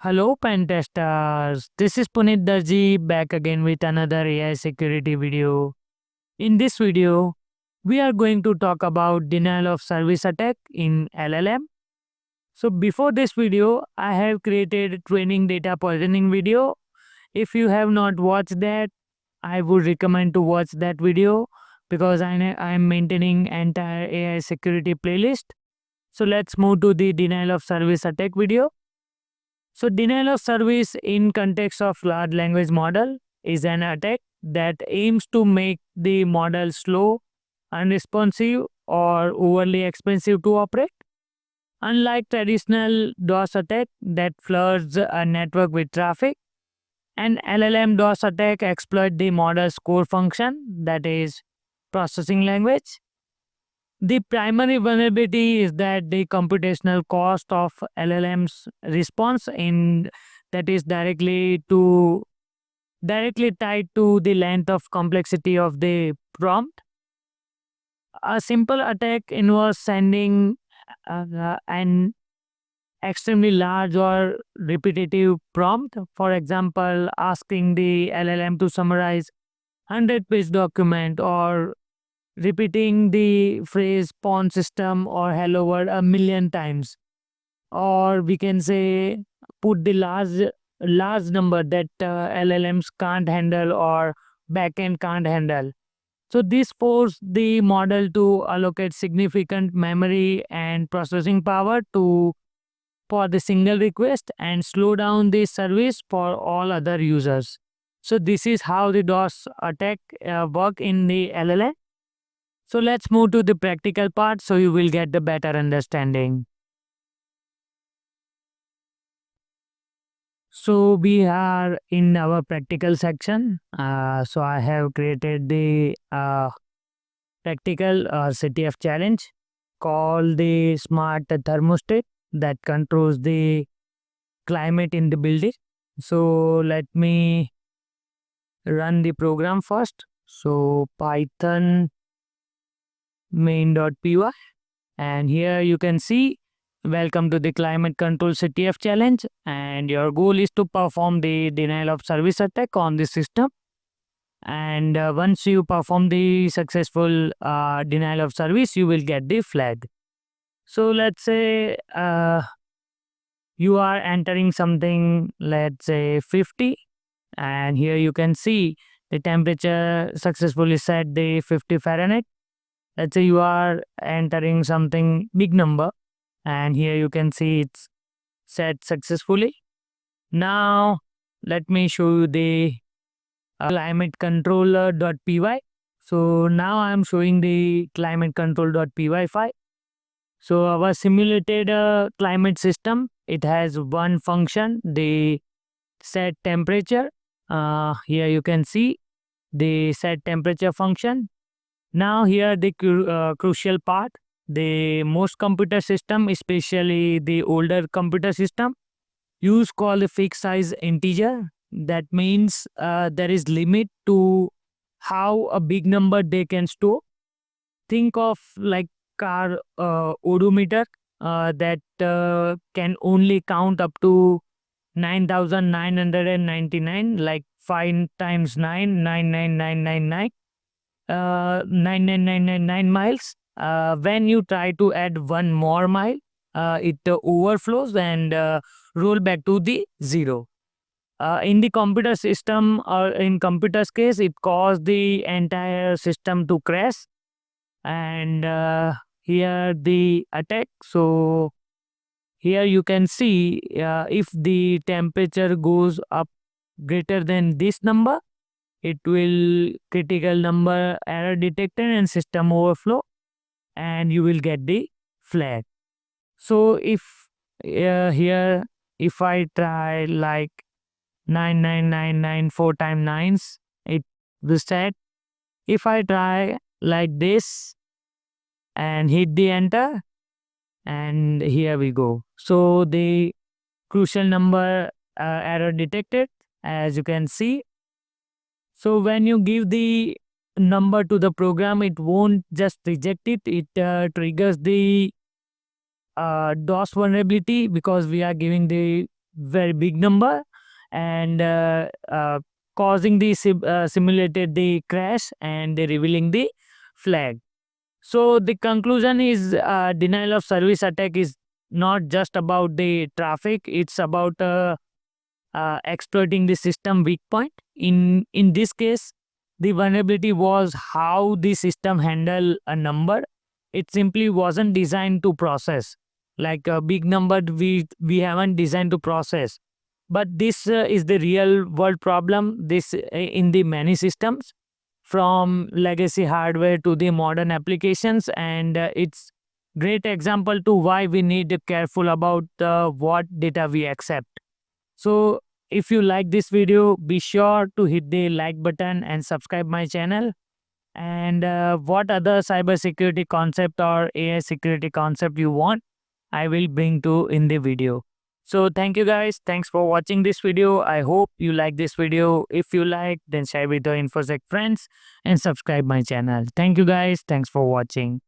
Hello, pen testers. This is Punit Darji back again with another AI security video. In this video, we are going to talk about denial of service attack in LLM. So before this video, I have created training data poisoning video. If you have not watched that, I would recommend to watch that video because I am maintaining entire AI security playlist. So let's move to the denial of service attack video. So denial of service in context of large language model is an attack that aims to make the model slow, unresponsive, or overly expensive to operate. Unlike traditional DOS attack that floods a network with traffic, an LLM DOS attack exploit the model's core function, that is processing language. The primary vulnerability is that the computational cost of LLM's response in that is directly tied to the length of complexity of the prompt. A simple attack involves sending an extremely large or repetitive prompt. For example, asking the LLM to summarize 100-page document or repeating the phrase pawn system or hello world a million times, or we can say put the large number that LLMs can't handle or backend can't handle. So this forces the model to allocate significant memory and processing power to for the single request and slow down the service for all other users. So this is how the DOS attack work in the LLM. So let's move to the practical part so you will get the better understanding. So we are in our practical section. So I have created the practical CTF challenge called the smart thermostat that controls the climate in the building. So let me run the program first. So Python main.py, and here you can see welcome to the climate control CTF challenge, and your goal is to perform the denial of service attack on the system. And once you perform the successful denial of service, you will get the flag. So let's say you are entering something, let's say 50, and here you can see the temperature successfully set the 50 Fahrenheit. Let's say you are entering something big number, and here you can see it's set successfully. Now let me show you the climate controller.py. So now I am showing the climate control.py file. So our simulated climate system, it has one function, the set temperature. Here you can see the set temperature function. Now here the crucial part, the most computer system, especially the older computer system, use call the fixed size integer. That means there is limit to how a big number they can store. Think of like car odometer that can only count up to 9,999, like 5 times 9, 99999, 99999 miles. When you try to add one more mile, it overflows and roll back to the zero. In the computer system or in computer's case, it caused the entire system to crash. And here the attack. So here you can see if the temperature goes up greater than this number, it will critical number error detected and system overflow, and you will get the flag. So if here if I try like 99994 times nines, it will set. If I try like this and hit the enter, and here we go. So the crucial number error detected, as you can see. So when you give the number to the program, it won't just reject it. It triggers the DOS vulnerability because we are giving the very big number, and causing the simulated the crash and revealing the flag. So the conclusion is denial of service attack is not just about the traffic; it's about exploiting the system weak point. In this case, the vulnerability was how the system handle a number. It simply wasn't designed to process like a big number. We haven't designed to process, but this is the real world problem. This in the many systems, from legacy hardware to the modern applications, and it's great example to why we need to careful about what data we accept. So if you like this video, be sure to hit the like button and subscribe my channel. And what other cybersecurity concept or AI security concept you want, I will bring to in the video. So thank you guys. Thanks for watching this video. I hope you like this video. If you like, then share with your InfoSec friends and subscribe my channel. Thank you guys. Thanks for watching.